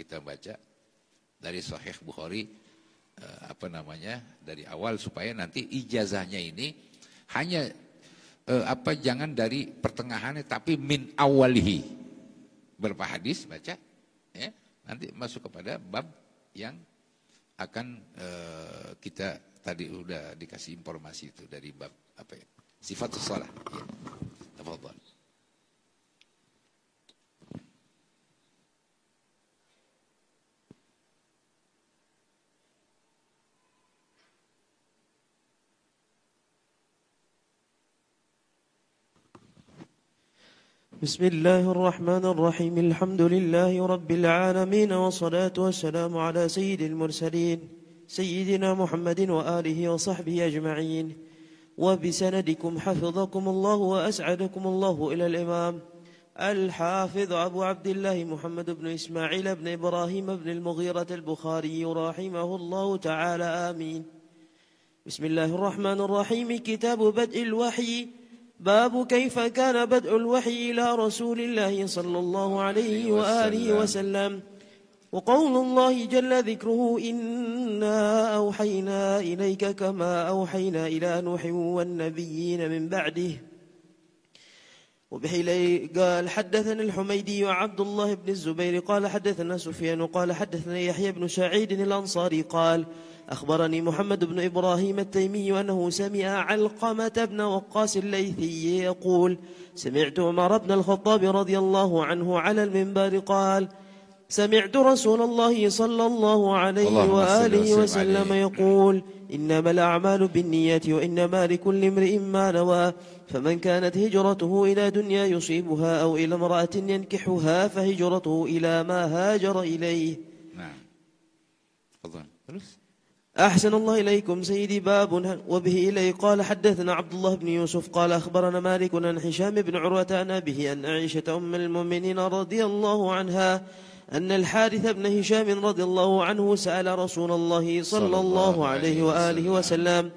kita baca dari Sahih Bukhari dari awal supaya nanti ijazahnya ini hanya jangan dari pertengahannya tapi min awalihi. Berapa hadis baca ya, nanti masuk kepada bab yang akan kita tadi udah dikasih informasi itu dari bab sifatus shalah ya. Tafadhal. بسم الله الرحمن الرحيم الحمد لله رب العالمين والصلاة والسلام على سيد المرسلين سيدنا محمد وآله وصحبه أجمعين وبسندكم حفظكم الله وأسعدكم الله إلى الإمام الحافظ أبو عبد الله محمد بن إسماعيل بن إبراهيم بن المغيرة البخاري رحمه الله تعالى آمين. بسم الله الرحمن الرحيم. كتاب بدء الوحي. باب كيف كان بدء الوحي إلى رسول الله صلى الله عليه وآله وسلم. وقول الله جل ذكره إنا أوحينا إليك كما أوحينا إلى نوح والنبيين من بعده. وبه قال حدثنا الحميدي وعبد الله بن الزبير قال حدثنا سفيان قال حدثنا يحيى بن سعيد الأنصاري قال أخبرني محمد بن إبراهيم التيمي أنه سمع علقمة بن وقاص الليثي يقول سمعت عمر بن الخطاب رضي الله عنه على المنبر قال سمعت رسول الله صلى الله عليه وآله وسلم يقول إنما الأعمال بالنيات وإنما لكل امرئ ما نوى فمن كانت هجرته إلى دنيا يصيبها أو إلى امرأة ينكحها فهجرته إلى ما هاجر إليه. نعم. تفضل. أحسن الله إليكم سيدي. باب وبه إليه قال حدثنا عبد الله بن يوسف قال أخبرنا مالك عن هشام بن عروة عن أبيه أن عائشة أم المؤمنين رضي الله عنها أن الحارث بن هشام رضي الله عنه سأل رسول الله صلى الله عليه وآله وسلم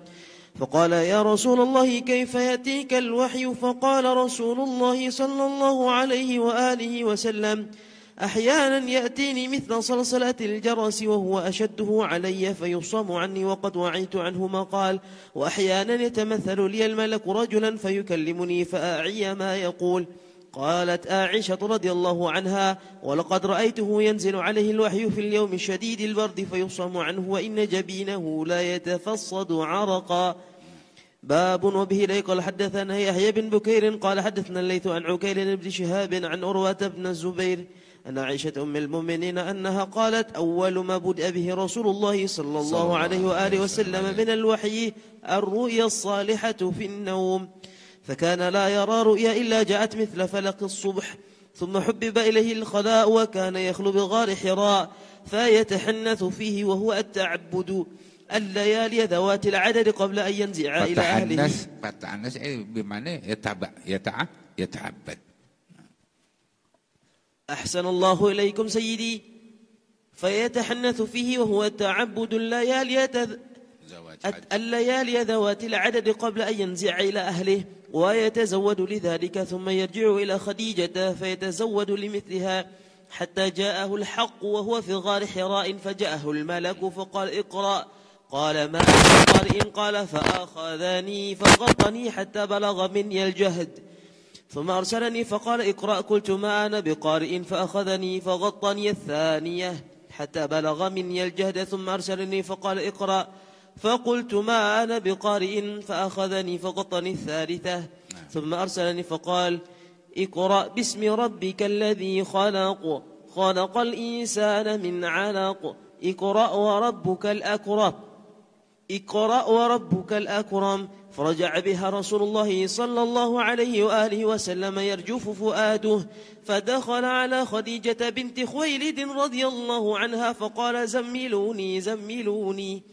فقال يا رسول الله كيف يأتيك الوحي؟ فقال رسول الله صلى الله عليه وآله وسلم أحيانا يأتيني مثل صلصلة الجرس وهو أشده علي فيصام عني وقد وعيت عنه ما قال وأحيانا يتمثل لي الملك رجلا فيكلمني فأعي ما يقول. قالت عائشة رضي الله عنها ولقد رأيته ينزل عليه الوحي في اليوم الشديد البرد فيصام عنه وإن جبينه لا يتفصد عرقا. باب وبه إليه قال حدثنا يحيى بن بكير قال حدثنا الليث عن عكيل بن شهاب عن عروة بن الزبير أن عائشة أم المؤمنين أنها قالت أول ما بدأ به رسول الله صلى الله عليه وآله وسلم من الوحي الرؤيا الصالحة في النوم فكان لا يرى رؤيا إلا جاءت مثل فلق الصبح ثم حبب إليه الخلاء وكان يخلو بغار حراء فيتحنث فيه وهو التعبد الليالي ذوات العدد قبل أن ينزع إلى أهله. فتحنث بمعنى يتعبد. أحسن الله إليكم سيدي. فيتحنث فيه وهو التعبد الليالي ذوات العدد قبل أن ينزع إلى أهله ويتزود لذلك ثم يرجع إلى خديجة فيتزود لمثلها حتى جاءه الحق وهو في غار حراء فجاءه الملك فقال اقرأ قال ما أنا بقارئ قال فأخذني فغطني حتى بلغ مني الجهد ثم أرسلني فقال اقرأ قلت ما أنا بقارئ فأخذني فغطني الثانية حتى بلغ مني الجهد ثم أرسلني فقال اقرأ فقلت ما أنا بقارئ فأخذني فغطني الثالثة ثم أرسلني فقال اقرأ باسم ربك الذي خلق خلق الإنسان من علق اقرأ وربك الأكرم فرجع بها رسول الله صلى الله عليه وآله وسلم يرجف فؤاده فدخل على خديجة بنت خويلد رضي الله عنها فقال زملوني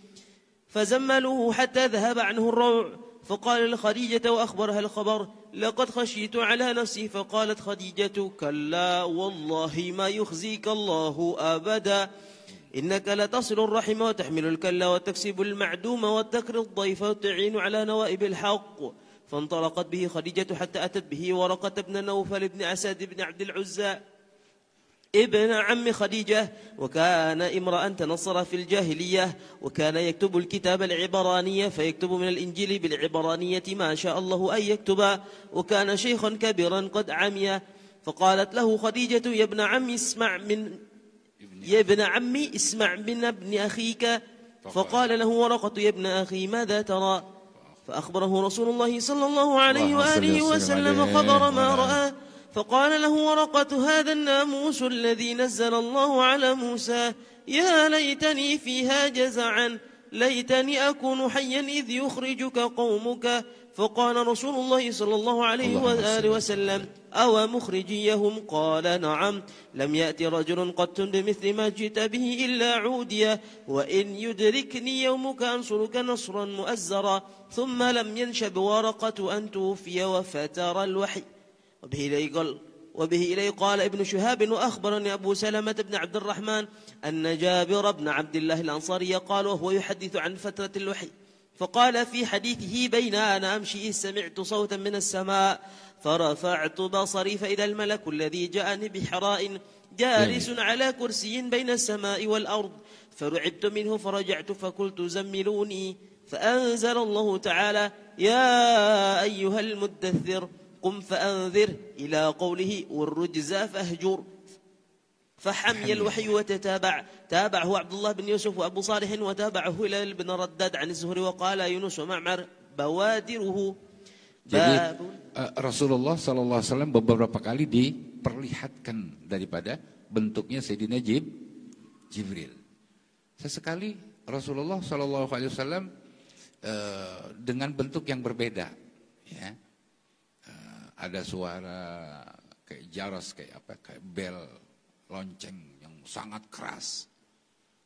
فزملوه حتى ذهب عنه الروع فقال لخديجة وأخبرها الخبر لقد خشيت على نفسي فقالت خديجة كلا والله ما يخزيك الله أبدا إنك لتصل الرحم وتحمل الكلا وتكسب المعدوم وتكر الضيف وتعين على نوائب الحق. فانطلقت به خديجة حتى أتت به ورقة بن نوفل بن أسد بن عبد العزى ابن عم خديجة، وكان امرأ تنصر في الجاهلية، وكان يكتب الكتاب العبرانية، فيكتب من الإنجيل بالعبرانية ما شاء الله أن يكتب، وكان شيخا كبيرا قد عمي. فقالت له خديجة: يا ابن عمي اسمع من ابن أخيك. فقال له ورقة: يا ابن أخي ماذا ترى؟ فأخبره رسول الله صلى الله عليه وآله وسلم خبر ما رأى. فقال له ورقة: هذا الناموس الذي نزل الله على موسى، يا ليتني فيها جزعا، ليتني أكون حيا إذ يخرجك قومك. فقال رسول الله صلى الله عليه وآله وسلم: أو مخرجيهم؟ قال: نعم. لم يأتي رجل قط بمثل ما جئت به إلا عوديا، وإن يدركني يومك أنصرك نصرا مؤزرا. ثم لم ينشب ورقة أن توفي وفتر الوحي. وبه إليه قال ابن شهاب: وأخبرني أبو سلمة بن عبد الرحمن أن جابر بن عبد الله الأنصاري قال وهو يحدث عن فترة الوحي، فقال في حديثه: بين أنا أمشي سمعت صوتا من السماء، فرفعت بصري فإذا الملك الذي جاءني بحراء جالس على كرسي بين السماء والأرض، فرعبت منه فرجعت فقلت: زملوني. فأنزل الله تعالى: يا أيها المدثر قم فأنذر، إلى قوله: والرجز فاهجر. فحمي الوحي تابعه عبد الله بن يوسف وأبو صالح، وتابعه هلال بن رداد عن الزهري، وقال يونس ومعمر بوادره. Jadi Rasulullah SAW beberapa kali diperlihatkan daripada bentuknya Sayyidina Jibril. Sesekali Rasulullah SAW dengan bentuk yang berbeda, ya. Ada suara kayak jaras, kayak bel lonceng yang sangat keras.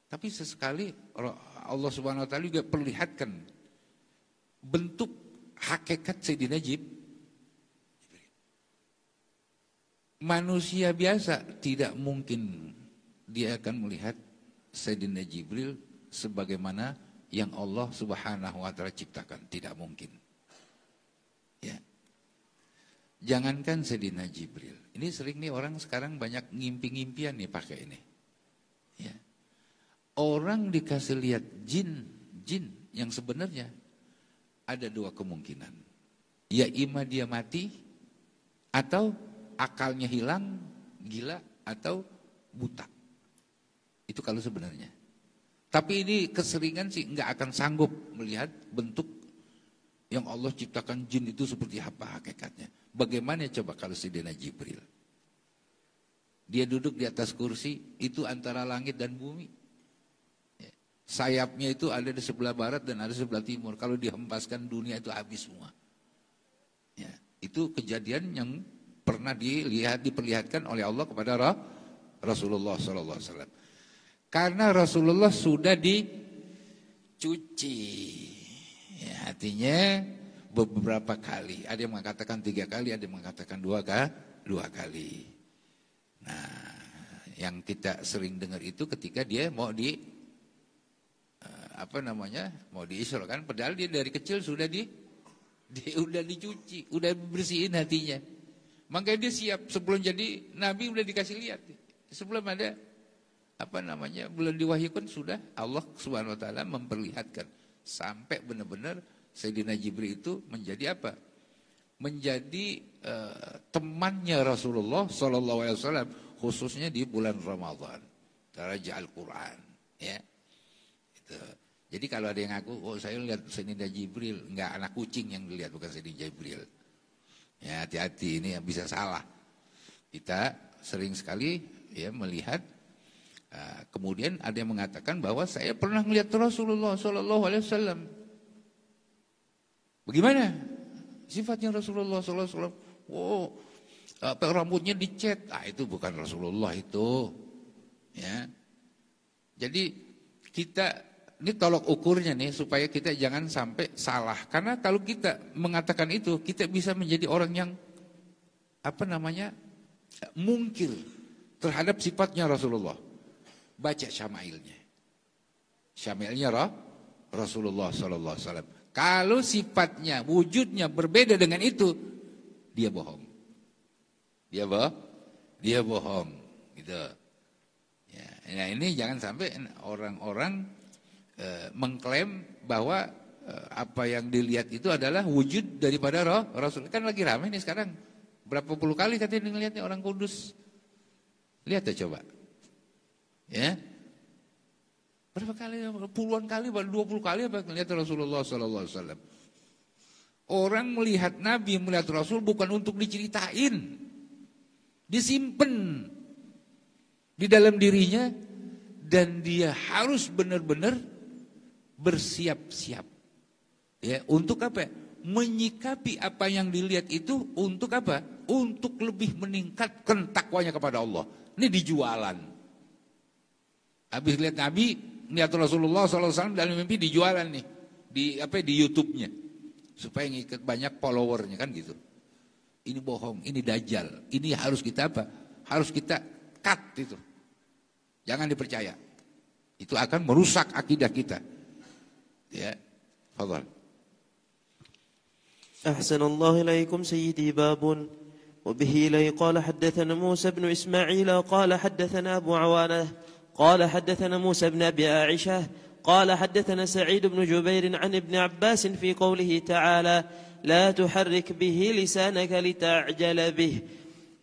Tapi sesekali Allah Subhanahu wa taala juga perlihatkan bentuk hakikat Sayyidina Jibril. Manusia biasa tidak mungkin dia akan melihat Sayyidina Jibril sebagaimana yang Allah Subhanahu wa taala ciptakan, tidak mungkin. Ya. Jangankan Sayyidina Jibril. Ini sering nih orang sekarang banyak ngimpi-ngimpian nih pakai ini. Ya. Orang dikasih lihat jin yang sebenarnya ada dua kemungkinan. Ya ima dia mati, atau akalnya hilang, gila, atau buta. Itu kalau sebenarnya. Tapi ini keseringan sih nggak akan sanggup melihat bentuk yang Allah ciptakan jin itu seperti apa hakikatnya. Bagaimana coba kalau Sayyidina Jibril? Dia duduk di atas kursi, itu antara langit dan bumi. Sayapnya itu ada di sebelah barat dan ada di sebelah timur. Kalau dihempaskan dunia itu habis semua. Ya, itu kejadian yang pernah diperlihatkan oleh Allah kepada Rasulullah SAW. Karena Rasulullah sudah dicuci. Ya, artinya beberapa kali. Ada yang mengatakan 3 kali, ada yang mengatakan 2 kali. Nah, yang kita sering dengar itu ketika dia mau mau diisra kan, padahal dia dari kecil sudah udah dicuci, udah bersihin hatinya. Makanya dia siap sebelum jadi nabi udah dikasih lihat. Sebelum ada belum diwahyukan sudah Allah Subhanahu wa taala memperlihatkan sampai benar-benar Sayyidina Jibril itu menjadi apa? Menjadi temannya Rasulullah SAW, khususnya di bulan Ramadan. Taraja Al-Quran, ya. Itu. Jadi kalau ada yang ngaku, saya lihat Sayyidina Jibril, enggak, anak kucing yang dilihat, bukan Sayyidina Jibril. Ya, hati-hati, ini bisa salah. Kita sering sekali ya melihat. Kemudian ada yang mengatakan bahwa saya pernah melihat Rasulullah SAW. Bagaimana sifatnya Rasulullah SAW? Oh, rambutnya dicet. Itu bukan Rasulullah itu. Ya. Jadi kita ini tolok ukurnya nih supaya kita jangan sampai salah. Karena kalau kita mengatakan itu, kita bisa menjadi orang yang mungkir terhadap sifatnya Rasulullah. Baca syama'ilnya. Syama'ilnya Rasulullah SAW. Kalau sifatnya, wujudnya berbeda dengan itu, dia bohong. Dia bohong. Gitu. Nah ini jangan sampai orang-orang mengklaim bahwa apa yang dilihat itu adalah wujud daripada Rasul. Kan lagi ramai nih sekarang. Berapa puluh kali katanya ngelihatnya orang Kudus. Lihat ya coba. Ya. Berapa kali? Puluhan kali, 20 kali apa ngelihat Rasulullah SAW. Orang melihat Nabi, melihat Rasul bukan untuk diceritain. Disimpan di dalam dirinya dan dia harus benar-benar bersiap-siap. Ya, untuk apa? Menyikapi apa yang dilihat itu untuk apa? Untuk lebih meningkatkan takwanya kepada Allah. Ini dijualan. Habis lihat Nabi, lihat Rasulullah SAW dalam mimpi dijualan nih di YouTube-nya supaya ngikut banyak followernya kan gitu. Ini bohong, ini dajjal. Ini harus kita apa? Harus kita cut itu. Jangan dipercaya. Itu akan merusak akidah kita. Ya, fadhal. أحسن الله إليكم سيدي باب وبه إلي قال حدثنا موسى بن إسماعيل قال حدثنا أبو عوانة قال حدثنا موسى بن أبي عائشة قال حدثنا سعيد بن جبير عن ابن عباس في قوله تعالى لا تحرك به لسانك لتعجل به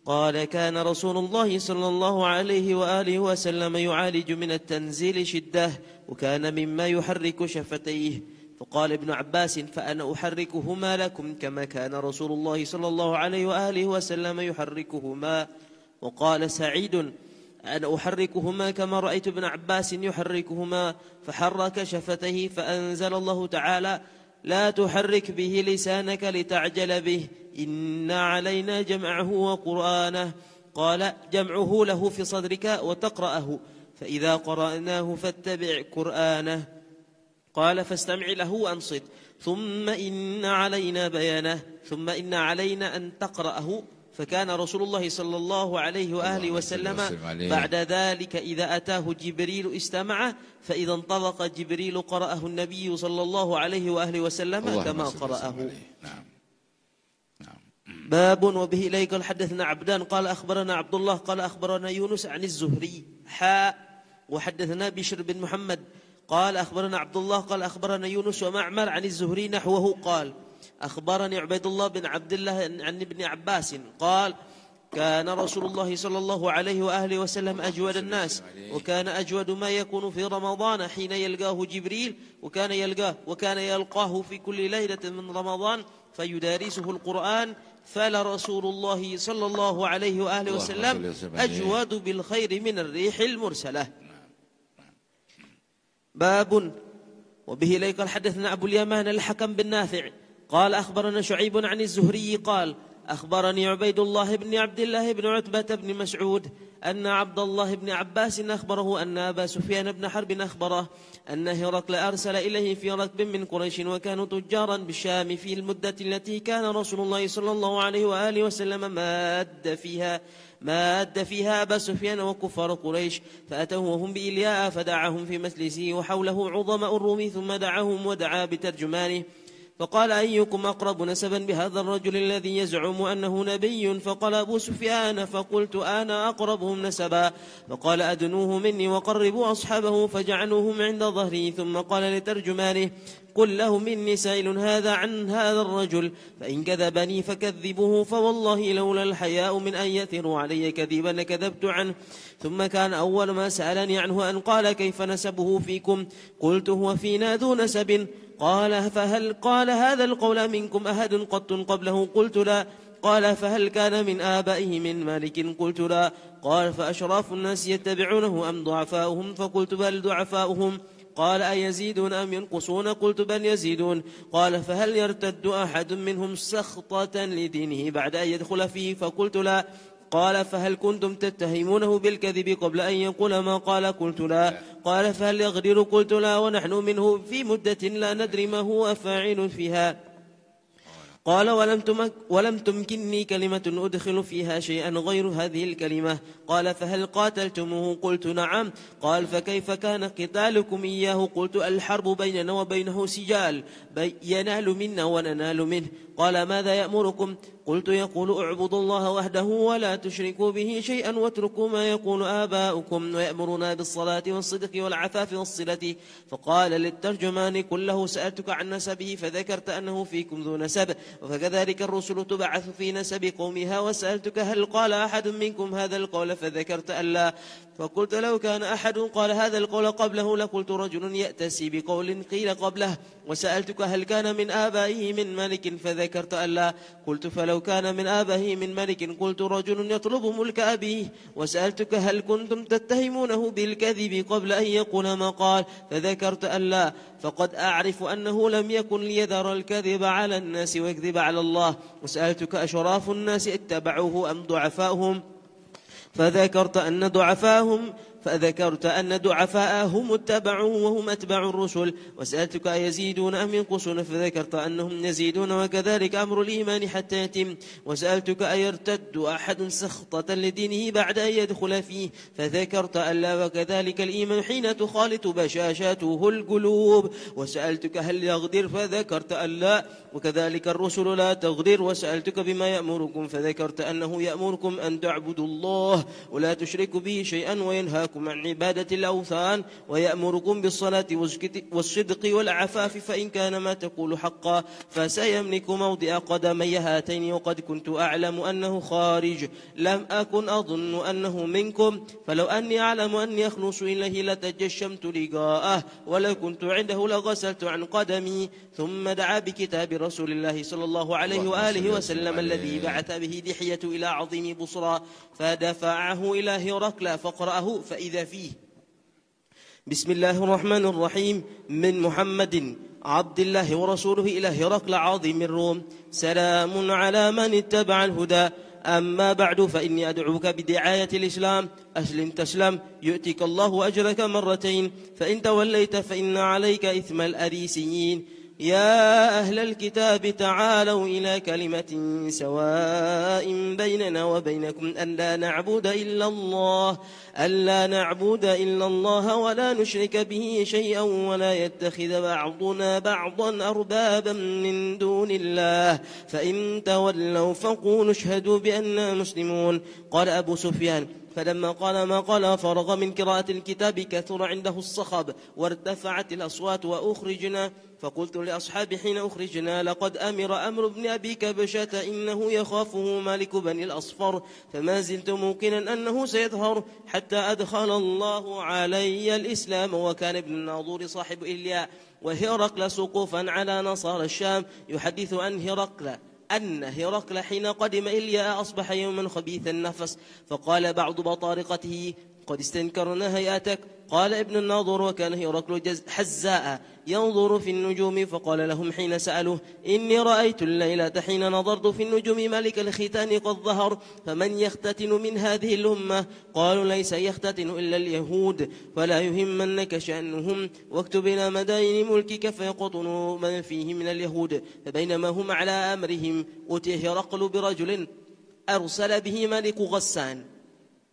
قال كان رسول الله صلى الله عليه وآله وسلم يعالج من التنزيل شدة وكان مما يحرك شفتيه فقال ابن عباس فأنا أحركهما لكم كما كان رسول الله صلى الله عليه وآله وسلم يحركهما وقال سعيد أنا أحركهما كما رأيت ابن عباس يحركهما فحرك شفتيه فأنزل الله تعالى لا تحرك به لسانك لتعجل به إن علينا جمعه وقرآنه قال جمعه له في صدرك وتقرأه فإذا قرأناه فاتبع قرآنه قال فاستمع له وأنصت ثم إن علينا بيانه ثم إن علينا أن تقرأه فكان رسول الله صلى الله عليه وآله وسلم بعد ذلك إذا أتاه جبريل استمع فإذا انطلق جبريل قرأه النبي صلى الله عليه وآله وسلم كما قرأه. باب وبه إليك حدثنا عبدان قال أخبرنا عبد الله قال أخبرنا يونس عن الزهري وحدثنا بشر بن محمد قال أخبرنا عبد الله قال أخبرنا يونس ومعمر عن الزهري نحوه قال أخبرني عبيد الله بن عبد الله عن ابن عباس قال كان رسول الله صلى الله عليه وآله وسلم أجود الناس وكان أجود ما يكون في رمضان حين يلقاه جبريل وكان يلقاه في كل ليلة من رمضان فيدارسه القرآن فلرسول الله صلى الله عليه وآله وسلم أجود بالخير من الريح المرسلة. باب وبه إليك حدثنا أبو اليمان الحكم بن نافع قال أخبرنا شعيب عن الزهري قال أخبرني عبيد الله بن عبد الله بن عتبة بن مسعود أن عبد الله بن عباس أخبره أن أبا سفيان بن حرب أخبره أن هرقل أرسل إليه في ركب من قريش وكانوا تجارا بالشام في المدة التي كان رسول الله صلى الله عليه وآله وسلم ماد فيها أبا سفيان وكفار قريش فأتوه وهم بإلياء فدعاهم في مجلسه وحوله عظماء الروم ثم دعاهم ودعا بترجمانه فقال أيكم أقرب نسبا بهذا الرجل الذي يزعم أنه نبي فقال أبو سفيان فقلت أنا أقربهم نسبا فقال أدنوه مني وقربوا أصحابه فجعلوهم عند ظهري ثم قال لترجمانه قل له مني سائل هذا عن هذا الرجل فإن كذبني فكذبوه فوالله لولا الحياء من أن يثروا علي كذبا لكذبت عنه ثم كان أول ما سألني عنه أن قال كيف نسبه فيكم قلت هو فينا ذو نسب قال فهل قال هذا القول منكم أحد قط قبله قلت لا قال فهل كان من آبائه من مالك قلت لا قال فأشراف الناس يتبعونه أم ضعفاؤهم فقلت بل ضعفاؤهم قال أيزيدون أم ينقصون قلت بل يزيدون قال فهل يرتد أحد منهم سخطة لدينه بعد أن يدخل فيه فقلت لا قال فهل كنتم تتهمونه بالكذب قبل أن يقول ما قال قلت لا قال فهل يغدر قلت لا ونحن منه في مدة لا ندري ما هو فاعل فيها قال ولم تمكنني كلمة أدخل فيها شيئا غير هذه الكلمة قال فهل قاتلتموه قلت نعم قال فكيف كان قتالكم إياه قلت الحرب بيننا وبينه سجال ينال منا وننال منه قال ماذا يأمركم؟ قلت يقول اعبدوا الله وحده ولا تشركوا به شيئا واتركوا ما يقول آباؤكم ويأمرنا بالصلاة والصدق والعفاف والصلة. فقال للترجمان كله سألتك عن نسبه فذكرت أنه فيكم ذو نسب، وكذلك الرسل تبعث في نسب قومها، وسألتك هل قال أحد منكم هذا القول فذكرت أن لا. فقلت لو كان أحد قال هذا القول قبله لقلت رجل يأتسي بقول قيل قبله. وسألتك هل كان من آبائه من ملك فذكرت أن لا. قلت فلو كان من آبائه من ملك قلت رجل يطلب ملك أبيه. وسألتك هل كنتم تتهمونه بالكذب قبل أن يقول ما قال فذكرت أن لا. فقد أعرف أنه لم يكن ليذر الكذب على الناس ويكذب على الله. وسألتك أشراف الناس اتبعوه أم ضعفاؤهم فذكرت أن ضعفاءهم اتبعوه وهم أتبع الرسل. وسألتك أيزيدون أم ينقصون فذكرت أنهم يزيدون، وكذلك أمر الإيمان حتى يتم. وسألتك أيرتد أحد سخطة لدينه بعد أن يدخل فيه فذكرت أن لا، وكذلك الإيمان حين تخالط بشاشاته القلوب. وسألتك هل يغدر فذكرت أن لا، وكذلك الرسل لا تغدر. وسألتك بما يأمركم فذكرت أنه يأمركم أن تعبدوا الله ولا تشركوا به شيئا وينهاكم عن عبادة الأوثان ويأمركم بالصلاة والصدق والعفاف، فإن كان ما تقول حقا فسيملك موضع قدمي هاتين. وقد كنت أعلم أنه خارج، لم أكن أظن أنه منكم، فلو أني أعلم أني أخلص إليه لتجشمت لقاءه، ولو كنت عنده لغسلت عن قدمي. ثم دعا بكتاب رسول الله صلى الله عليه وآله وسلم الذي بعث به دحية إلى عظيم بصرى، فدفعه إلى هرقل فقرأه فإذا فيه: بسم الله الرحمن الرحيم، من محمد عبد الله ورسوله إلى هرقل عظيم الروم، سلام على من اتبع الهدى. أما بعد فإني أدعوك بدعاية الإسلام، أسلم تسلم يؤتك الله أجرك مرتين، فإن توليت فإن عليك إثم الأريسيين. يا أهل الكتاب تعالوا إلى كلمة سواء بيننا وبينكم أن لا نعبد إلا الله ولا نشرك به شيئا ولا يتخذ بعضنا بعضا أربابا من دون الله، فإن تولوا فقولوا اشهدوا بأننا مسلمون. قال أبو سفيان فلما قال ما قال فرغ من قراءة الكتاب كثر عنده الصخب وارتفعت الأصوات وأخرجنا. فقلت لأصحابي حين أخرجنا: لقد أمر بن أبي كبشة إنه يخافه مالك بني الأصفر، فما زلت موقنا أنه سيظهر حتى أدخل الله علي الإسلام. وكان ابن الناظور صاحب إلياء وهرقل سقوفا على نصارى الشام يحدث أن هرقل حين قدم إلياء أصبح يوما خبيث النفس، فقال بعض بطارقته: قد استنكرنا هيئتك. قال ابن الناظور: وكان هرقل حزاء ينظر في النجوم، فقال لهم حين سألوه: إني رأيت الليلة حين نظرت في النجوم ملك الختان قد ظهر، فمن يختتن من هذه الأمة؟ قالوا: ليس يختتن إلا اليهود، فلا يهمنك شأنهم، واكتب إلى مداين ملكك فيقطنوا من فيه من اليهود. فبينما هم على أمرهم أتي هرقل برجل أرسل به ملك غسان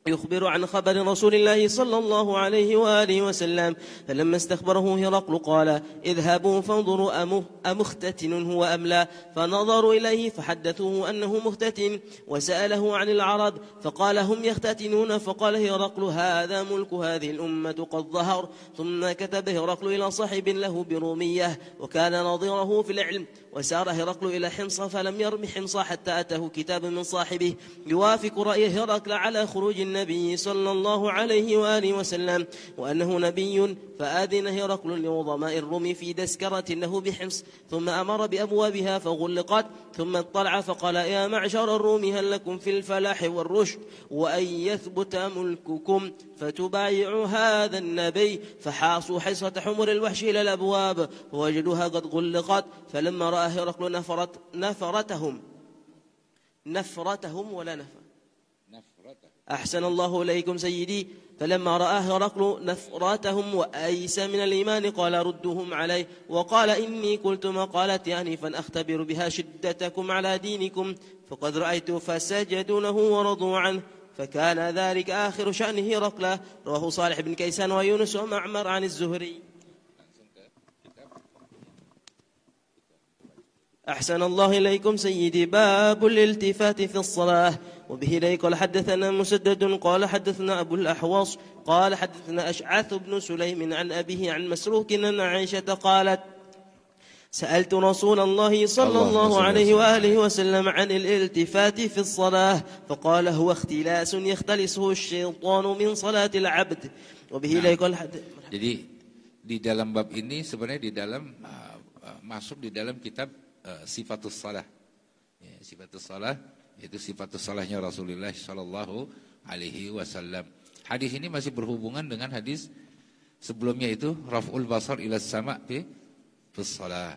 يخبر عن خبر رسول الله صلى الله عليه وآله وسلم. فلما استخبره هرقل قال: اذهبوا فانظروا أمختتن هو أم لا. فنظروا إليه فحدثوه أنه مختتن، وسأله عن العرب فقال: هم يختتنون. فقال هرقل: هذا ملك هذه الأمة قد ظهر. ثم كتب هرقل إلى صاحب له برومية وكان نظيره في العلم، وسار هرقل إلى حمص فلم يرم حمص حتى أتاه كتاب من صاحبه يوافق رأي هرقل على خروج النبي صلى الله عليه وآله وسلم وأنه نبي. فآذن هرقل لعظماء الروم في دسكرة له بحمص، ثم أمر بأبوابها فغلقت، ثم اطلع فقال: يا معشر الروم، هل لكم في الفلاح والرشد وأن يثبت ملككم فتبايعوا هذا النبي؟ فحاصوا حصة حمر الوحش إلى الأبواب فوجدوها قد غلقت. فلما رأى هرقل نفرتهم ولا نفر أحسن الله إليكم سيدي. فلما رأى هرقل نفراتهم وأيس من الإيمان قال: ردهم عليه. وقال: إني قلت مقالتي آنفا أختبر بها شدتكم على دينكم، فقد رأيت فسجدوا له ورضوا عنه. فكان ذلك آخر شأن هرقل. رواه صالح بن كيسان ويونس ومعمر عن الزهري. أحسن الله إليكم سيدي. باب الالتفات في الصلاة. وبه إليه قال حدثنا مسدد قال حدثنا أبو الأحوص قال حدثنا أشعث بن سليم عن أبيه عن مسروق أن عائشة قالت سألت رسول الله صلى الله عليه وآله وسلم عن الالتفات في الصلاة فقال هو اختلاس يختلسه الشيطان من صلاة العبد. وبه إليه قال Jadi di dalam bab ini sebenarnya di dalam masuk di dalam kitab Sifatus Salah. Ya, Sifatus Salah itu sifatus salahnya Rasulullah sallallahu alaihi wasallam. Hadis ini masih berhubungan dengan hadis sebelumnya itu raf'ul basar ila sama' fi shalah.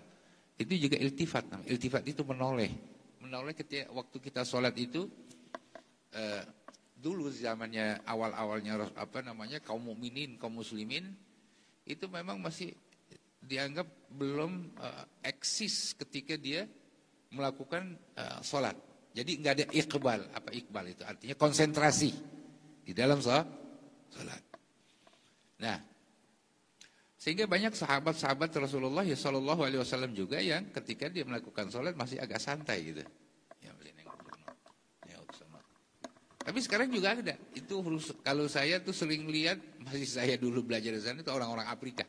Itu juga iltifat. Iltifat itu menoleh. Menoleh ketika waktu kita sholat itu dulu zamannya awal-awalnya kaum mukminin, kaum muslimin itu memang masih dianggap belum eksis ketika dia melakukan sholat. Jadi nggak ada iqbal. Apa iqbal itu? Artinya konsentrasi di dalam sholat. Nah, sehingga banyak sahabat-sahabat Rasulullah Sallallahu Alaihi Wasallam juga yang ketika dia melakukan sholat masih agak santai gitu. Tapi sekarang juga ada. Itu kalau saya tuh sering lihat, masih saya dulu belajar di sana itu orang-orang Afrika.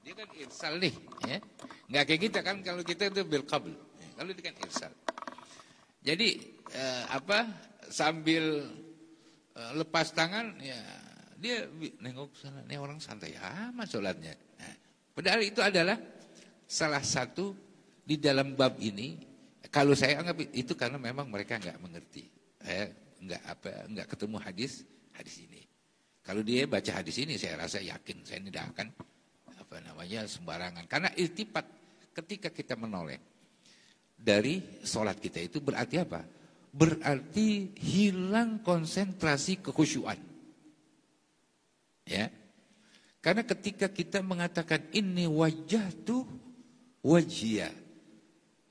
Dia kan irsal nih, ya. Nggak kayak kita kan, kalau kita itu bil qabl. Ya, kalau dia kan irsal. Jadi sambil lepas tangan, ya dia nengok sana, nih orang santai amat sholatnya. Nah, padahal itu adalah salah satu di dalam bab ini. Kalau saya anggap itu karena memang mereka nggak mengerti, nggak ketemu hadis ini. Kalau dia baca hadis ini, saya rasa yakin saya tidak akan sembarangan. Karena iltifat ketika kita menoleh dari sholat kita itu berarti apa? Berarti hilang konsentrasi kekhusyuan. Ya, karena ketika kita mengatakan ini wajjahtu wajhiya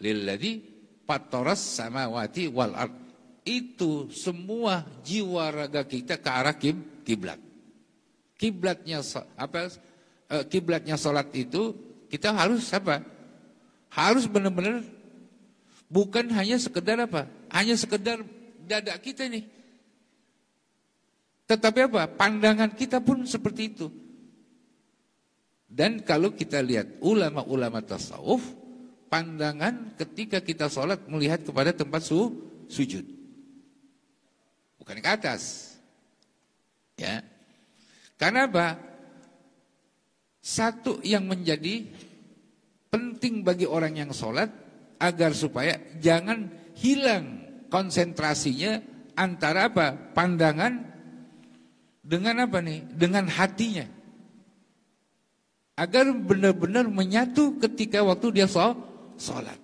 lilladzi fataras samawati wal ard, itu semua jiwa raga kita ke arah kiblat. Kiblatnya kiblatnya salat itu kita harus apa? Harus benar-benar bukan hanya sekedar hanya sekedar dada kita nih. Tetapi pandangan kita pun seperti itu. Dan kalau kita lihat ulama-ulama tasawuf, pandangan ketika kita sholat melihat kepada tempat sujud, bukan ke atas. Ya, karena satu yang menjadi penting bagi orang yang sholat agar supaya jangan hilang konsentrasinya antara pandangan dengan dengan hatinya, agar benar-benar menyatu ketika waktu dia sholat.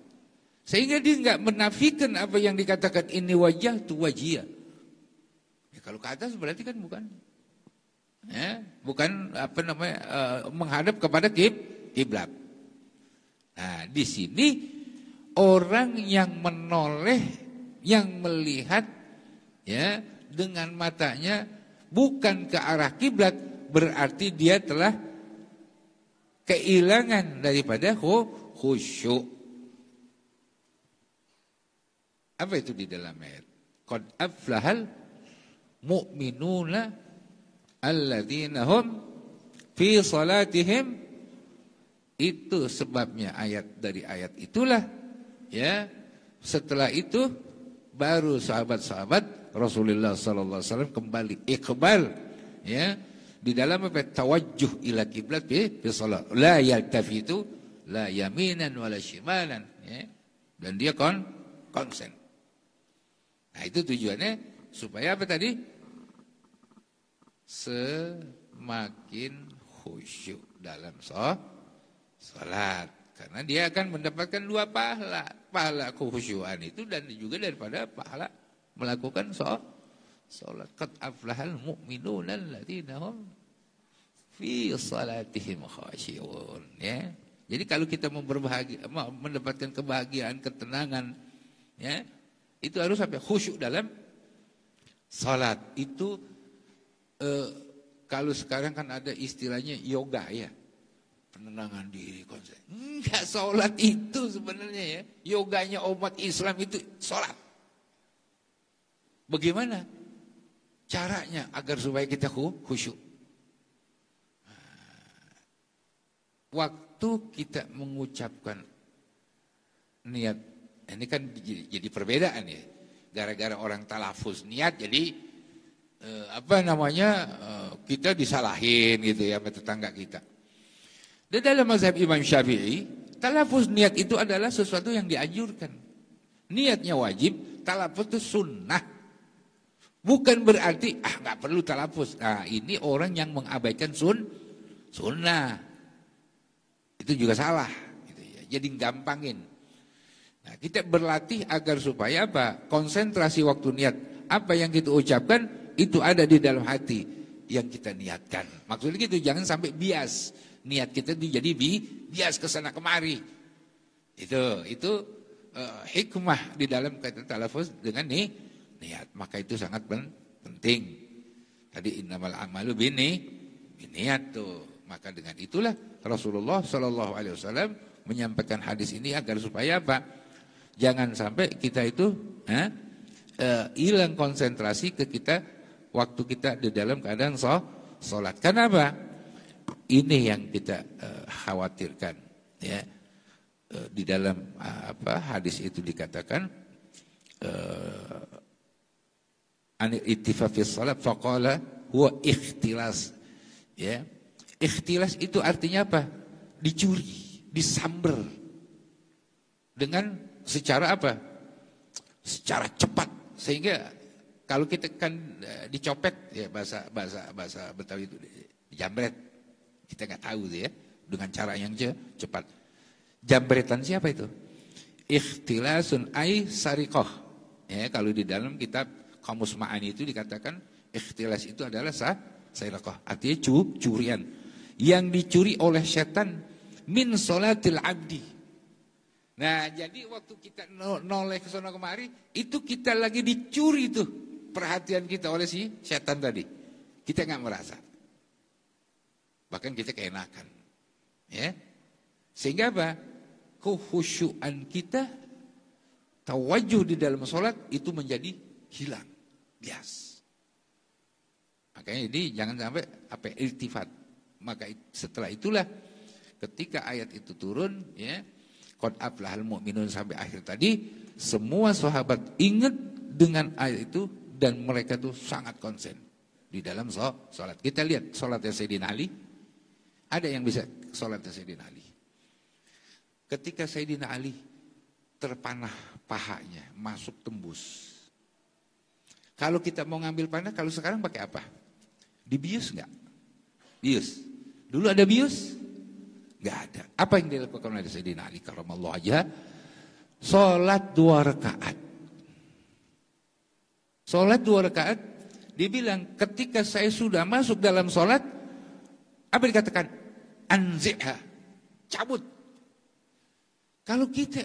Sehingga dia nggak menafikan apa yang dikatakan ini wajah tu wajia. Ya, kalau ke atas berarti kan bukan, ya, bukan menghadap kepada kiblat. Nah, di sini orang yang menoleh, yang melihat, ya, dengan matanya bukan ke arah kiblat, berarti dia telah kehilangan daripada khusyuk. Apa itu di dalam ayat? Qad aflahal mu'minuna alladzina hum fi salatihim. Itu sebabnya dari ayat itulah, ya. Setelah itu baru sahabat-sahabat Rasulullah sallallahu alaihi wasallam kembali iqbal, ya, di dalam tawajjuh ila kiblat fi shalah. La yaltafitu la yaminan wala shimalan, ya. Dan dia konsen. Nah, itu tujuannya supaya tadi? Semakin khusyuk dalam salat. Karena dia akan mendapatkan 2 pahala. Pahala kekhusyuan itu dan juga daripada pahala melakukan salat. Qad aflahal mu'minuna alladzina hum fi salatihim khashi'un, ya. Jadi kalau kita mendapatkan kebahagiaan, ketenangan, ya, itu harus khusyuk dalam salat. Itu kalau sekarang kan ada istilahnya yoga, ya. penenangan diri, konsen. Enggak, sholat itu sebenarnya ya. Yoganya umat Islam itu sholat. Bagaimana caranya agar supaya kita khusyuk? Waktu kita mengucapkan niat, ini kan jadi perbedaan ya. Gara-gara orang talafuz niat, jadi kita disalahin gitu ya sama tetangga kita. Dan dalam mazhab Imam Syafi'i, talafuz niat itu adalah sesuatu yang dianjurkan. Niatnya wajib, talafuz itu sunnah. Bukan berarti nggak perlu talafuz. Nah, ini orang yang mengabaikan sunnah. Itu juga salah gitu ya. Jadi gampangin. Nah, kita berlatih agar supaya apa? Konsentrasi waktu niat. Apa yang kita ucapkan itu ada di dalam hati yang kita niatkan. Maksudnya gitu, jangan sampai bias. Niat kita itu jadi bias kesana kemari. Itu hikmah di dalam kata talafuz dengan niat. Maka itu sangat penting. Tadi innamal a'malu biniat tuh. Maka dengan itulah Rasulullah SAW menyampaikan hadis ini agar supaya apa? Jangan sampai kita itu hilang konsentrasi ke kita waktu kita di dalam keadaan sholat. Kenapa? Ini yang kita khawatirkan. Ya. Di dalam hadis itu dikatakan anil ittifa fi shalat faqala huwa ikhtilas. Ya. Ikhtilas itu artinya apa? Dicuri, disamber dengan secara apa? Secara cepat, sehingga kalau kita kan dicopet ya bahasa Betawi itu dijambret, kita nggak tahu ya dengan cara yang cepat. Jambretan siapa itu? Ikhtilasun ay sariqah. Ya, kalau di dalam kitab Kamus Ma'ani itu dikatakan ikhtilas itu adalah sariqah, artinya curian yang dicuri oleh setan min sholatil abdi. Nah, jadi waktu kita noleh ke sana kemari, itu kita lagi dicuri tuh perhatian kita oleh si setan tadi. Kita nggak merasa, bahkan kita keenakan, ya. Sehingga apa? Kekhusyuan kita, tawajuh di dalam sholat itu menjadi hilang, bias. Makanya ini jangan sampai iltifat. Maka setelah itulah ketika ayat itu turun, ya, qad aflahal mu'minun sampai akhir tadi, semua sahabat ingat dengan ayat itu dan mereka tuh sangat konsen di dalam sholat. Kita lihat sholatnya Sayyidina Ali. Ada yang bisa sholatnya Sayyidina Ali. Ketika Sayyidina Ali terpanah pahanya, masuk tembus. Kalau kita mau ngambil panah, kalau sekarang pakai apa? Dibius enggak? Bius. Dulu ada bius? Enggak ada. Apa yang dilakukan oleh Sayyidina Ali karamallahu wajhah? Salat 2 rakaat. Salat 2 rakaat, dibilang ketika saya sudah masuk dalam salat, apa dikatakan? Anzi'ha. Cabut. Kalau kita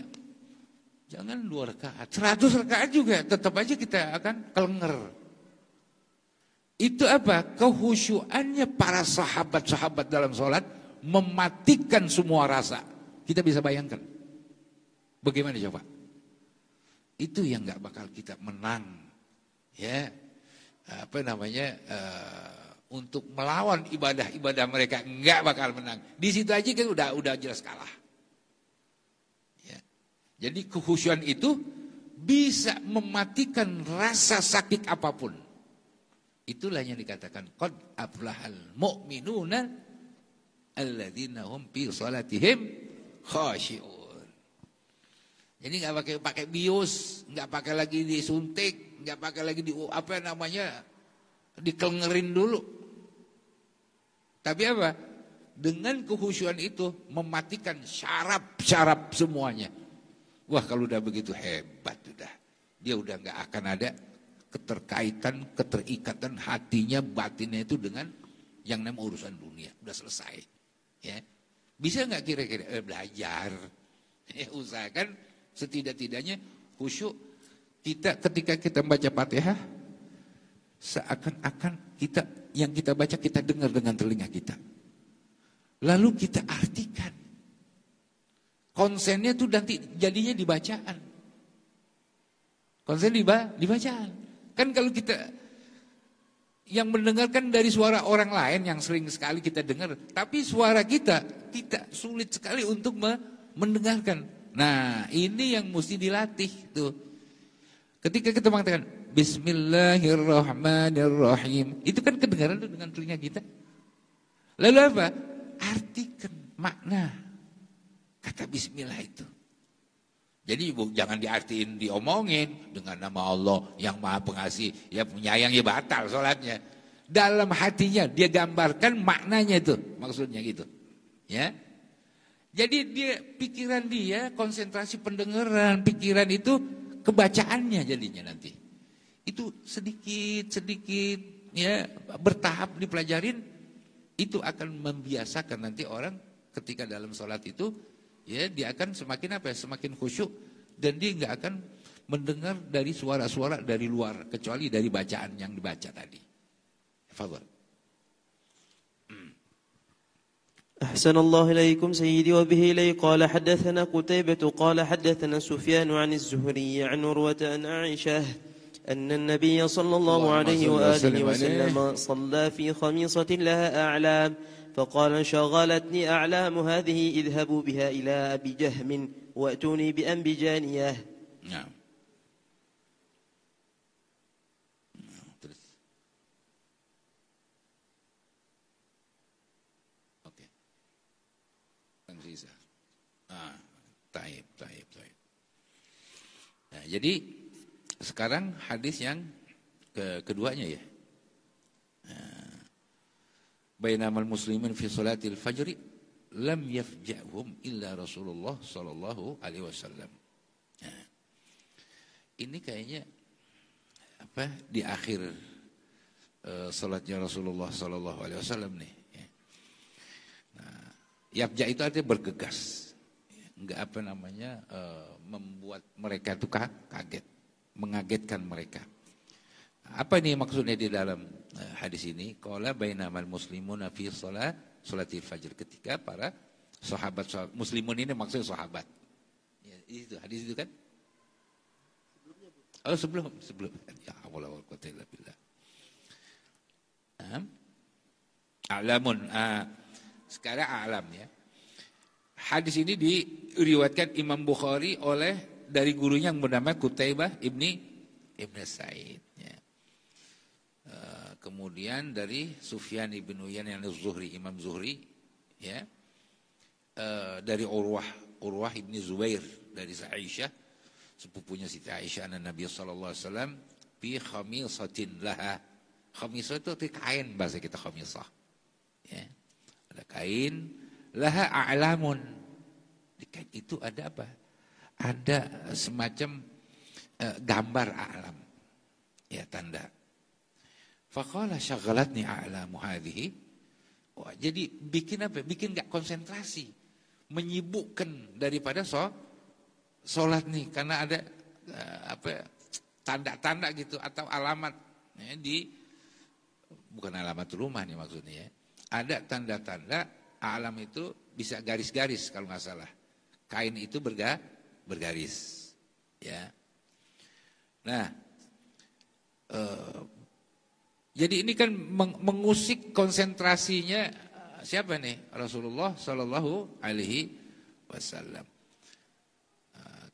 jangan 2 rakaat, 100 rakaat juga tetap aja kita akan kelenger. Itu apa? Kehusyuannya para sahabat-sahabat dalam sholat mematikan semua rasa. Kita bisa bayangkan. Bagaimana coba? Itu yang gak bakal kita menang. Ya, untuk melawan ibadah-ibadah mereka gak bakal menang. Di situ aja kan udah jelas kalah. Ya. Jadi kehusyuan itu bisa mematikan rasa sakit apapun. Itulah yang dikatakan qad aflahal mu'minuna alladzina hum fi shalatihim khashi'un. Jadi enggak pakai bius, enggak pakai lagi disuntik, enggak pakai lagi dikelengerin dulu. Tapi apa? Dengan kehusyuan itu mematikan syaraf semuanya. Wah, kalau udah begitu hebat udah. Dia udah enggak akan ada keterikatan hatinya, batinnya itu dengan yang namanya urusan dunia. Udah selesai. Ya. Bisa nggak kira-kira belajar? Ya, usahakan setidak-tidaknya khusyuk kita ketika kita membaca Fatihah, seakan-akan yang kita baca kita dengar dengan telinga kita. Lalu kita artikan. Konsennya tuh nanti jadinya di bacaan. Konsen di bacaan. Kan kalau kita yang mendengarkan dari suara orang lain yang sering sekali kita dengar, tapi suara kita sulit sekali untuk mendengarkan. Nah, ini yang mesti dilatih tuh. Ketika kita mengatakan Bismillahirrahmanirrahim, itu kan kedengaran tuh dengan telinga kita. Lalu apa? Artikan makna kata Bismillah itu. Jadi jangan diartiin, diomongin dengan nama Allah yang Maha Pengasih, ya penyayang, ya batal sholatnya. Dalam hatinya dia gambarkan maknanya itu, maksudnya gitu. Ya. Jadi pikiran dia, konsentrasi pendengaran, pikiran itu kebacaannya jadinya nanti. Itu sedikit ya bertahap dipelajarin, itu akan membiasakan nanti orang ketika dalam sholat itu, ya dia akan semakin semakin khusyuk, dan dia nggak akan mendengar dari suara-suara dari luar kecuali dari bacaan yang dibaca tadi. Fadhal. أحسن الله إليكم سيدي وبه إلي قال حدثنا قتيبة قال حدثنا سفيان عن الزهري عن عروة عن عائشة أن النبي صلى الله عليه وآله وسلم صلى في خميصة لها أعلام فقال شغلتني أعلام هذه اذهبوا بها إلى أبي جهم وأتوني بأنبجانية. نعم. Taib. Nah, jadi sekarang hadis yang keduanya ya. Bainamal muslimin fi salatil fajri lam yafja'hum illa Rasulullah sallallahu alaihi wasallam. Nah, ini kayaknya di akhir salatnya Rasulullah sallallahu alaihi wasallam nih. Nah, yafja' itu artinya bergegas. Enggak membuat mereka itu kaget, mengagetkan mereka. Apa ini maksudnya di dalam hadis ini? Qala bainamal muslimuna fi salatil fajr, ketika para sahabat muslimun ini maksudnya sahabat. Ya, itu hadis itu kan? Oh, sebelum. Ya Allah wal quwwata illa billah. A'lamun. Sekarang a'lam ya. Hadis ini diriwayatkan Imam Bukhari dari gurunya yang bernama Qutaibah ibn Sa'id. Ya. Kemudian dari Sufyan ibn Uyainah az-Zuhri, Imam Zuhri, ya. Dari Urwah ibn Zubair dari Aisyah, sepupunya Siti Aisyah, Nabi sallallahu alaihi wasallam fi khamisatin laha. Khamisah itu kain, bahasa kita khamisah. Ya. Ada kain laha a'lamun. Di kain itu ada apa? Ada semacam gambar a'lam. Ya, tanda. Faqala syaghalatni a'lamu hadhihi. Wah, jadi bikin apa? Bikin enggak konsentrasi. Menyibukkan daripada salat nih, karena ada tanda-tanda gitu atau alamat ya, bukan alamat rumah nih maksudnya ya. Ada tanda-tanda alam itu bisa garis-garis kalau nggak salah. Kain itu bergaris. Ya. Nah, jadi ini kan mengusik konsentrasinya siapa nih? Rasulullah Shallallahu Alaihi Wasallam.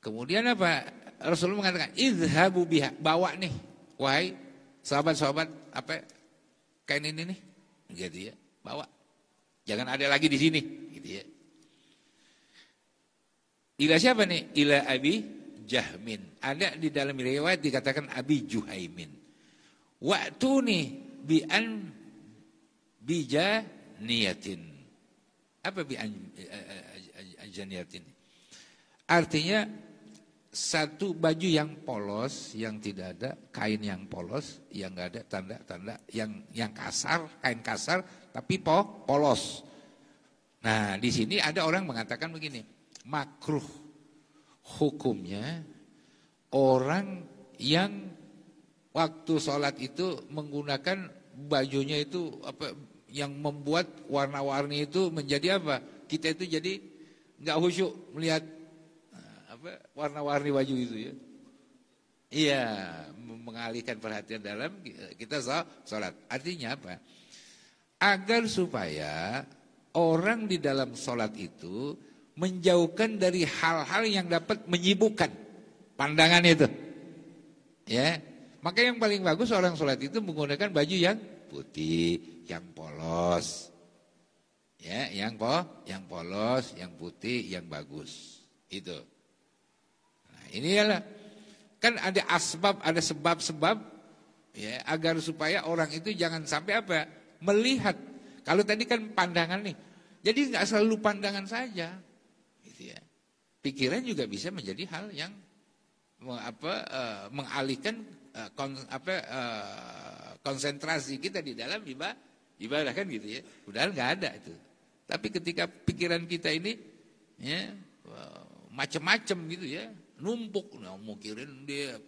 Kemudian apa? Rasulullah mengatakan, idhabu biha, bawa nih, wahai sahabat-sahabat, kain ini nih, gitu ya, bawa. Jangan ada lagi di sini, gitu ya. Ila siapa nih? Ila Abi Jahmin. Ada di dalam riwayat dikatakan Abi Juhaimin. Waktu nih bijaniyatin. Apa bijaniyatin? Artinya satu baju yang polos, yang tidak ada kain yang polos, yang nggak ada tanda-tanda, yang kasar, kain kasar, tapi polos. Nah, di sini ada orang mengatakan begini, makruh hukumnya orang yang waktu sholat itu menggunakan bajunya itu yang membuat warna-warni itu menjadi apa? Kita itu jadi nggak khusyuk melihat warna-warni baju itu ya. Iya, mengalihkan perhatian dalam kita sholat. Artinya apa? Agar supaya orang di dalam sholat itu menjauhkan dari hal-hal yang dapat menyibukkan pandangan itu. Ya, maka yang paling bagus orang sholat itu menggunakan baju yang putih, yang polos. Ya, yang polos, yang putih, yang bagus. Itu. Nah, ini adalah kan ada asbab, ada sebab-sebab ya agar supaya orang itu jangan sampai apa? Melihat. Kalau tadi kan pandangan nih. Jadi enggak selalu pandangan saja. Gitu ya. Pikiran juga bisa menjadi hal yang mengalihkan konsentrasi kita di dalam ibadah kan gitu ya. Padahal enggak ada itu. Tapi ketika pikiran kita ini ya macam-macam gitu ya, numpuk, mikirin dia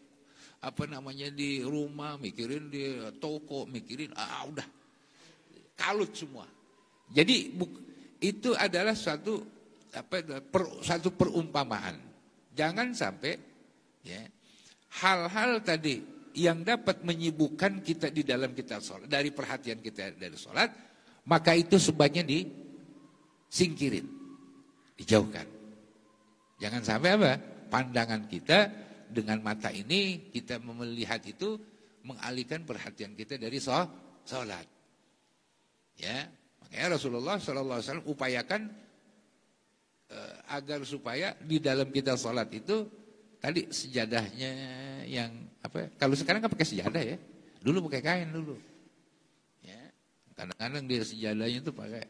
di rumah, mikirin dia toko, mikirin udah kalut semua. Jadi itu adalah satu perumpamaan. Jangan sampai ya hal-hal tadi yang dapat menyibukkan kita di dalam kita sholat, dari perhatian kita dari sholat, maka itu sebaiknya disingkirin, dijauhkan. Jangan sampai apa? Pandangan kita dengan mata ini kita melihat itu mengalihkan perhatian kita dari sholat. Ya, makanya Rasulullah SAW upayakan agar supaya di dalam kita sholat itu tadi sejadahnya yang kalau sekarang kan pakai sejadah ya, dulu pakai kain dulu. Ya, kadang-kadang dia sejadahnya itu pakai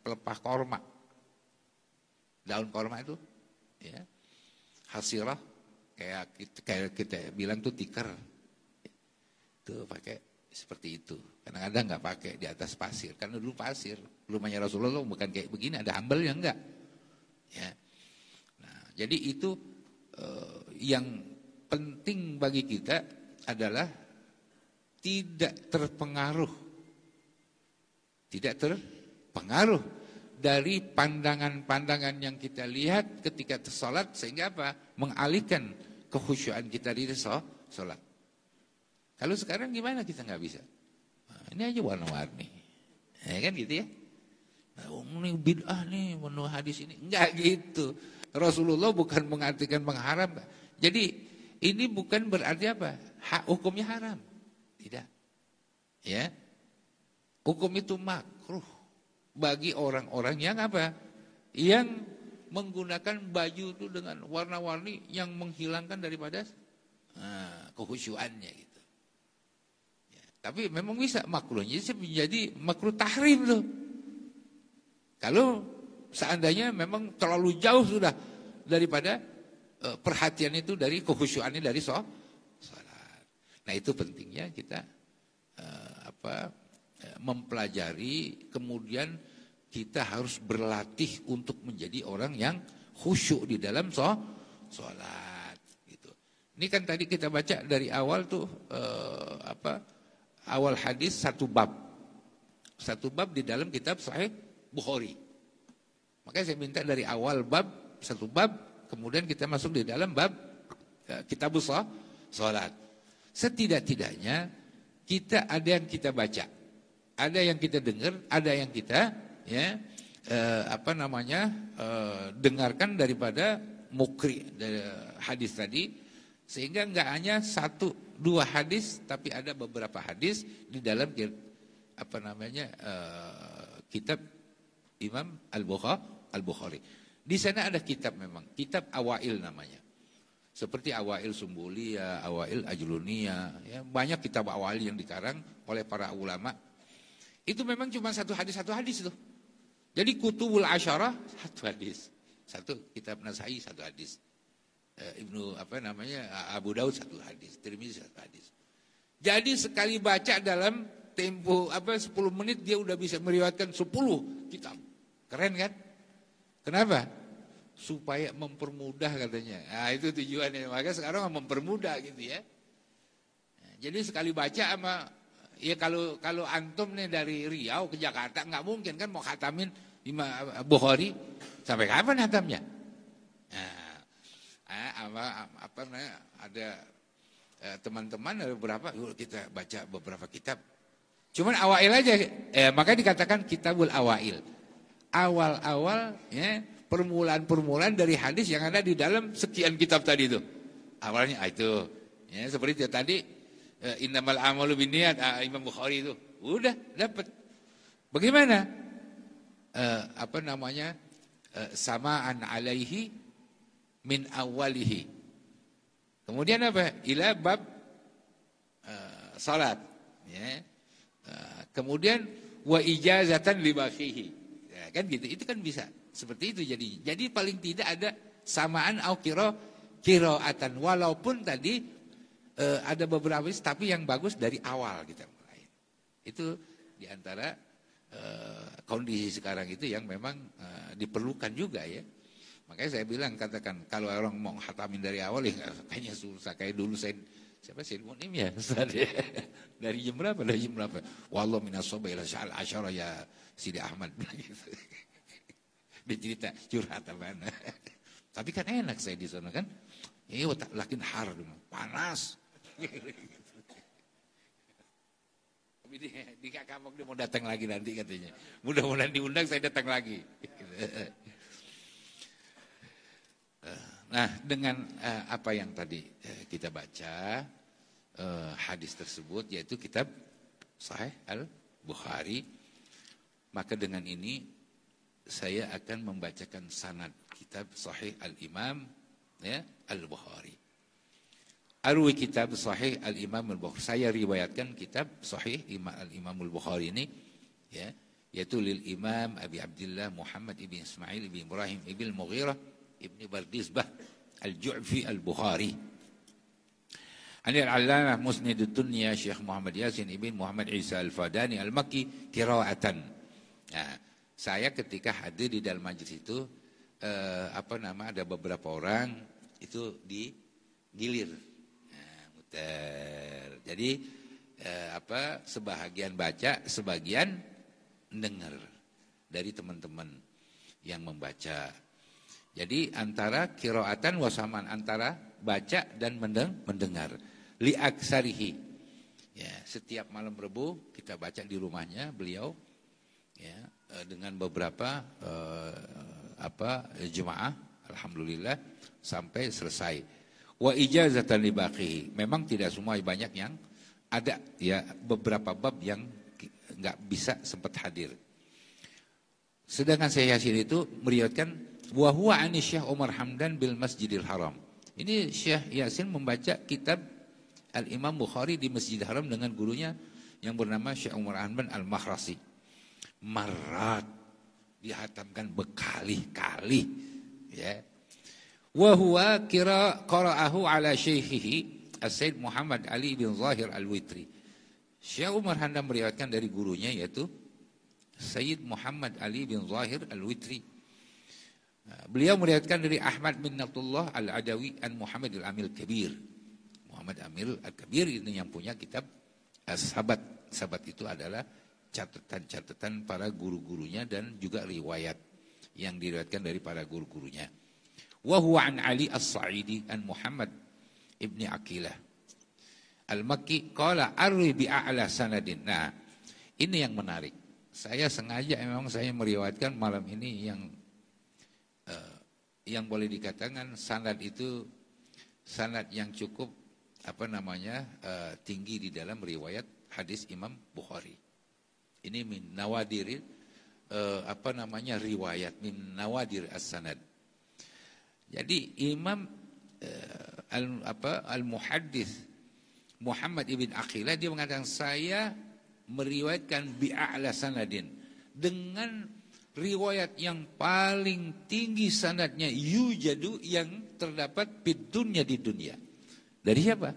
pelepah korma, daun korma itu, ya, hasirah kayak kita bilang tuh tikar, itu pakai seperti itu. Kadang-kadang nggak pakai di atas pasir, karena dulu pasir rumahnya Rasulullah bukan kayak begini, ada hambelnya enggak. Ya, nah jadi itu yang penting bagi kita adalah tidak terpengaruh dari pandangan-pandangan yang kita lihat ketika sholat, sehingga apa? Mengalihkan kekhusyuan kita di sholat. Kalau sekarang gimana kita nggak bisa? Nah, ini aja warna-warni, ya kan gitu ya? Ini bid'ah nih menurut hadis ini, enggak gitu. Rasulullah bukan mengartikan mengharam. Jadi ini bukan berarti apa? Hukumnya haram, tidak. Ya, hukum itu makruh bagi orang-orang yang apa? Yang menggunakan baju itu dengan warna-warni yang menghilangkan daripada kekhusyuannya gitu. Ya, tapi memang bisa makruhnya menjadi makruh tahrim loh. Kalau seandainya memang terlalu jauh sudah daripada perhatian itu dari kekhusyuannya dari salat. Nah itu pentingnya kita mempelajari, kemudian kita harus berlatih untuk menjadi orang yang khusyuk di dalam sholat. Gitu. Ini kan tadi kita baca dari awal tuh awal hadis satu bab di dalam kitab Sahih Bukhari. Makanya saya minta dari awal satu bab, kemudian kita masuk di dalam bab kitab sholat. Setidak-tidaknya kita ada yang kita baca, ada yang kita dengar, ada yang kita dengarkan daripada mukri dari hadis tadi, sehingga enggak hanya 1-2 hadis, tapi ada beberapa hadis di dalam kitab Imam Al-Bukhari. Di sana ada kitab, memang kitab Awail namanya. Seperti Awail Sumbulia, Awail Ajluniyah, ya, banyak kitab Awail yang dikarang oleh para ulama. Itu memang cuma satu hadis tuh. Jadi Kutubul Asyarah satu hadis. Satu kitab Nasai satu hadis. Abu Daud satu hadis, Tirmizi satu hadis. Jadi sekali baca dalam tempo 10 menit dia udah bisa meriwayatkan 10 kitab. Keren kan? Kenapa? Supaya mempermudah katanya. Nah, itu tujuannya. Maka sekarang mempermudah gitu ya. Nah, jadi sekali baca Ya kalau antum nih dari Riau ke Jakarta nggak mungkin kan mau khatamin Imam Bukhari sampai kapan hatamnya? Nah, apa namanya ada teman-teman ada beberapa yuk kita baca beberapa kitab. Cuman awail aja, makanya dikatakan kitabul awail. Awal-awal ya permulaan-permulaan dari hadis yang ada di dalam sekian kitab tadi itu. Awalnya itu ya seperti itu tadi. Innamal amalu binniyat Imam Bukhari itu udah dapat. Bagaimana? Apa namanya? Samaan alaihi min awalihi. Kemudian apa? Ila bab salat. Ya. Kemudian wa ijazatan li baqihi. Ya, kan gitu. Itu kan bisa. Seperti itu jadi. Jadi paling tidak ada samaan au qiraatan walaupun tadi ada beberapa tapi yang bagus dari awal kita mulai. Itu diantara kondisi sekarang itu yang memang diperlukan juga ya. Makanya saya bilang katakan kalau orang mau khatamin dari awal ya kayaknya susah kayak dulu Said Munim ya. Dari jam berapa? Wallahu minas soba ila sya'al asyara ya Sidi Ahmad gitu. Dia cerita curhat apa. Tapi kan enak saya di sana kan. Lakin har panas. Tapi di Kapok dia mau datang lagi nanti katanya. Mudah-mudahan diundang saya datang lagi. Nah dengan apa yang tadi kita baca hadis tersebut yaitu kitab Sahih Al-Bukhari. Maka dengan ini saya akan membacakan sanad kitab Sahih Al-Imam ya, Al-Bukhari. Arwi kitab Sahih Al-Imam Al-Bukhari. Saya riwayatkan kitab Sahih Al-Imam Al-Bukhari ini ya, yaitu lil Imam Abi Abdullah Muhammad ibn Ismail ibn Ibrahim ibn Mughirah ibn Bardizbah Al-Ju'fi Al-Bukhari. Anil Allamah Musnidud Dunya Syekh Muhammad Yasin ibn Muhammad Isa Al-Fadani Al-Makki qira'atan. Nah, saya ketika hadir di dalam majlis itu ada beberapa orang itu digilir. Jadi sebahagian baca, sebagian dengar dari teman-teman yang membaca. Jadi antara qiraatan wasaman antara baca dan mendengar. Li aksarihi. Ya, setiap malam Rebu kita baca di rumahnya beliau ya dengan beberapa jemaah alhamdulillah sampai selesai. Wa ijazatan li baqihi. Memang tidak semua, banyak yang ada ya beberapa bab yang enggak bisa sempat hadir. Sedangkan Syekh Yasin itu meriwayatkan wa huwa an Syekh Umar Hamdan bil Masjidil Haram. Ini Syekh Yasin membaca kitab Al-Imam Bukhari di Masjidil Haram dengan gurunya yang bernama Syekh Umar Hamdan Al-Makhrasi. Marat dihatamkan berkali-kali ya. Wa huwa qara'ahu ala syekhihi As-Said Muhammad Ali bin Zahir Al-Witri. Syekh Umar Hamdan meriwayatkan dari gurunya yaitu Sayyid Muhammad Ali bin Zahir Al-Witri. Beliau meriwayatkan dari Ahmad bin Natullah Al-Adawi an Muhammad Al-Amil Kabir. Muhammad Amil Al-Kabir ini yang punya kitab As-Sabat. Sabat itu adalah catatan-catatan para guru-gurunya dan juga riwayat yang diriwayatkan dari para guru-gurunya. Wa huwa an Ali As-Sa'idi an Muhammad ibni Aqilah Al-Makki qala arwi bi a'la sanadin. Nah, ini yang menarik. Saya sengaja memang saya meriwayatkan malam ini yang boleh dikatakan sanad itu sanad yang cukup tinggi di dalam riwayat hadis Imam Bukhari. Ini min nawadir riwayat min nawadir as-sanad. Jadi Imam Al-Muhaddits Muhammad ibn Aqilah dia mengatakan saya meriwayatkan bi'a'la sanadin dengan riwayat yang paling tinggi sanadnya yujadu yang terdapat di dunia. Dari siapa?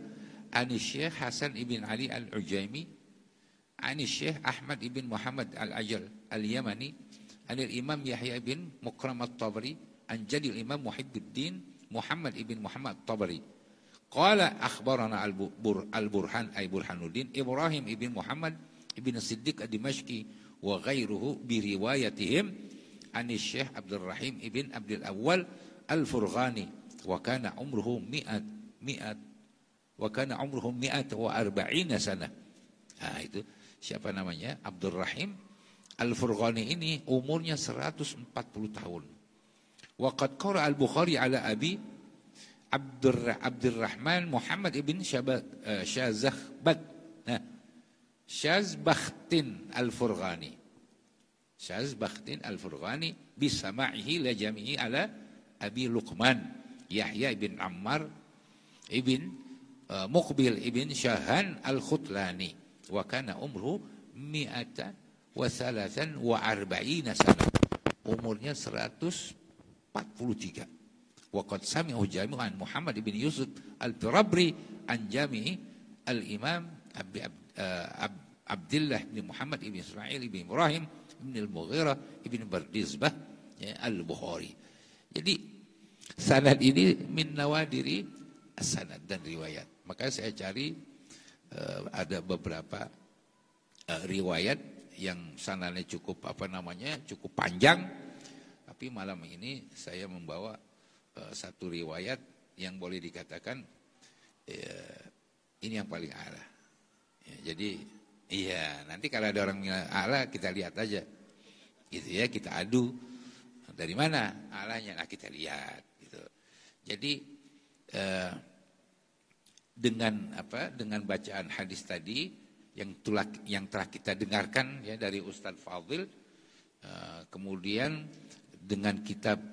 Ani Syekh Hasan ibn Ali Al-Ujaimi, Ani Syekh Ahmad ibn Muhammad Al-Ajal Al-Yamani, Anil Imam Yahya ibn Mukram At-Tabari, Anjadil Imam Muhibbuddin Muhammad ibn Muhammad At-Tabari. Qala akhbarana al-Burhan ay Burhanuddin Ibrahim ibn Muhammad ibn Siddiq ad-Dimashqi wa ghairuhu bi riwayatihim an Syekh Abdul Rahim ibn Abdul Awwal al-Furghani wa kana umruhu wa 40 sana. Nah, itu siapa namanya? Abdul Rahim al-Furghani ini umurnya 140 tahun. Wa qad qara al-Bukhari ala Abi Abdurrahman Muhammad ibn Shazbakhtin al-Furghani. Shazbakhtin al-Furghani bisama'ihi la jami'i ala Abi Luqman Yahya ibn Ammar ibn Muqbil ibn Shahan al-Khutlani wa kana umruhu 143 sana. Umurnya 143. Waqad sami'ahu jami'an Muhammad ibn Yusuf al-Turabri an jami'i al-Imam Abdullah ibn Muhammad ibn Ismail ibn Ibrahim ibn al-Mughirah ibn Bardizbah al-Bukhari. Jadi sanad ini min nawadiri sanad dan riwayat. Maka saya cari ada beberapa riwayat yang sanadnya cukup cukup panjang. Tapi malam ini saya membawa satu riwayat yang boleh dikatakan ini yang paling a'la. Ya, jadi nanti kalau ada orang bilang a'la kita lihat aja, gitu ya, kita adu dari mana a'lanya, kita lihat, gitu. Jadi dengan bacaan hadis tadi yang telah kita dengarkan ya dari Ustadz Fadil, kemudian dengan kitab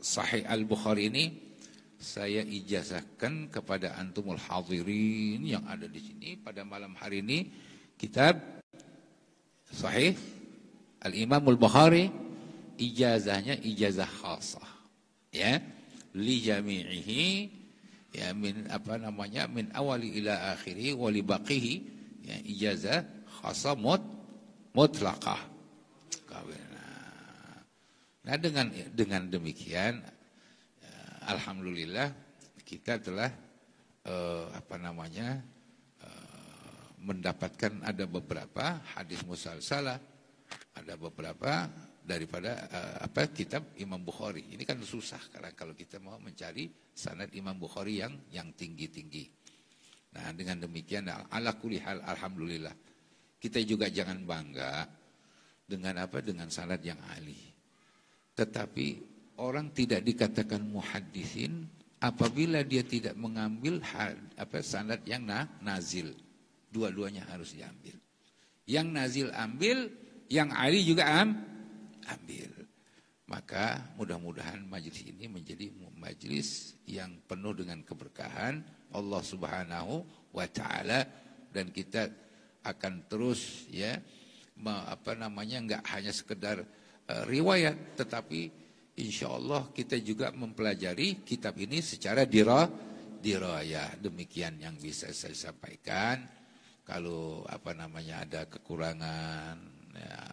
Sahih Al-Bukhari ini saya ijazahkan kepada antumul hadirin yang ada di sini pada malam hari ini kitab Sahih Al-Imam Al-Bukhari, ijazahnya ijazah khasah ya li jami'ihi ya min min awali ila akhiri wa li baqihi ya ijazah khasah mutlaqah. Nah dengan demikian alhamdulillah kita telah mendapatkan ada beberapa hadis musalsalah, ada beberapa daripada kitab Imam Bukhari. Ini kan susah kalau kita mau mencari sanad Imam Bukhari yang tinggi-tinggi. Nah dengan demikian ala kulli hal alhamdulillah kita juga jangan bangga dengan sanad yang ahli. Tetapi orang tidak dikatakan muhaddisin apabila dia tidak mengambil sanad yang nazil. Dua-duanya harus diambil. Yang nazil ambil, yang ahli juga ambil. Maka mudah-mudahan majlis ini menjadi majlis yang penuh dengan keberkahan Allah Subhanahu wa taala, dan kita akan terus enggak hanya sekedar riwayat, tetapi insya Allah kita juga mempelajari kitab ini secara dirayah. Demikian yang bisa saya sampaikan. Kalau ada kekurangan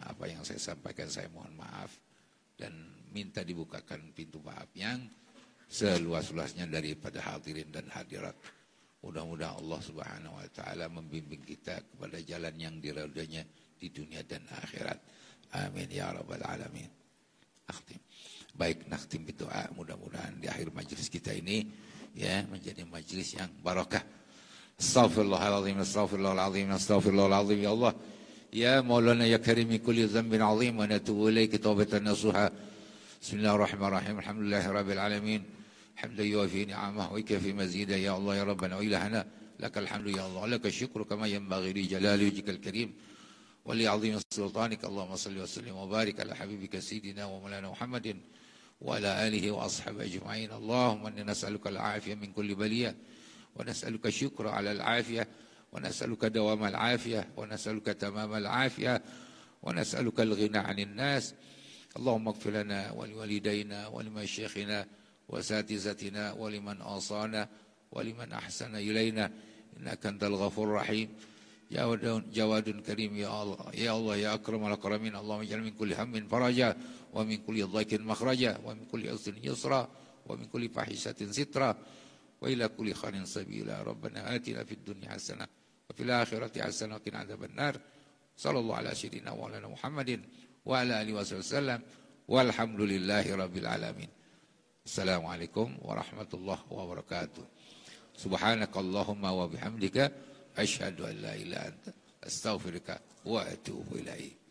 apa yang saya sampaikan, saya mohon maaf dan minta dibukakan pintu maaf yang seluas-luasnya daripada hadirin dan hadirat. Mudah-mudahan Allah Subhanahu wa taala membimbing kita kepada jalan yang diridhoinya di dunia dan akhirat. Amin ya rabbal alamin. Baik, nakhtim berdoa, mudah-mudahan di akhir majlis kita ini ya menjadi majlis yang barakah. Astaghfirullahalazim, astaghfirullahalazim, astaghfirullahalazim ya Allah. Ya Maulana ya Karim kulli dhanbin azim wa natubu ilaika taubatan nasuha. Bismillahirrahmanirrahim. Alhamdulillahirabbil alamin. Hamdan yuwafi ni'amahu wa yukafi mazida ya Allah ya Rabbana wa ilahana. Lakal hamdu ya Allah, lakal syukru kama yanbaghi li jalali wajhikal karim. ولعظيم سلطانك اللهم صل وسلم وبارك على حبيبك سيدنا ومولانا محمد وعلى آله وأصحابه أجمعين. اللهم إنا نسألك العافية من كل بلية ونسألك الشكر على العافية ونسألك دوام العافية ونسألك تمام العافية ونسألك الغنى عن الناس. اللهم اغفر لنا ولوالدينا ولمشايخنا وأساتذتنا ولمن أوصانا ولمن أحسن إلينا إنك أنت الغفور الرحيم. جواد كريم يا الله يا الله يا أكرم الأكرمين. اللهم اجعل من كل هم فرجا ومن كل ضيق مخرجا ومن كل عسر يسرا ومن كل فاحشة سترا وإلى كل خير سبيلا. ربنا آتنا في الدنيا حسنة وفي الآخرة حسنة وقنا عذاب النار. صلى الله على سيدنا مولانا محمد وعلى آله وصحبه وسلم والحمد لله رب العالمين. السلام عليكم ورحمة الله وبركاته. سبحانك اللهم وبحمدك أشهد أن لا إله إلا أنت أستغفرك وأتوب إليك.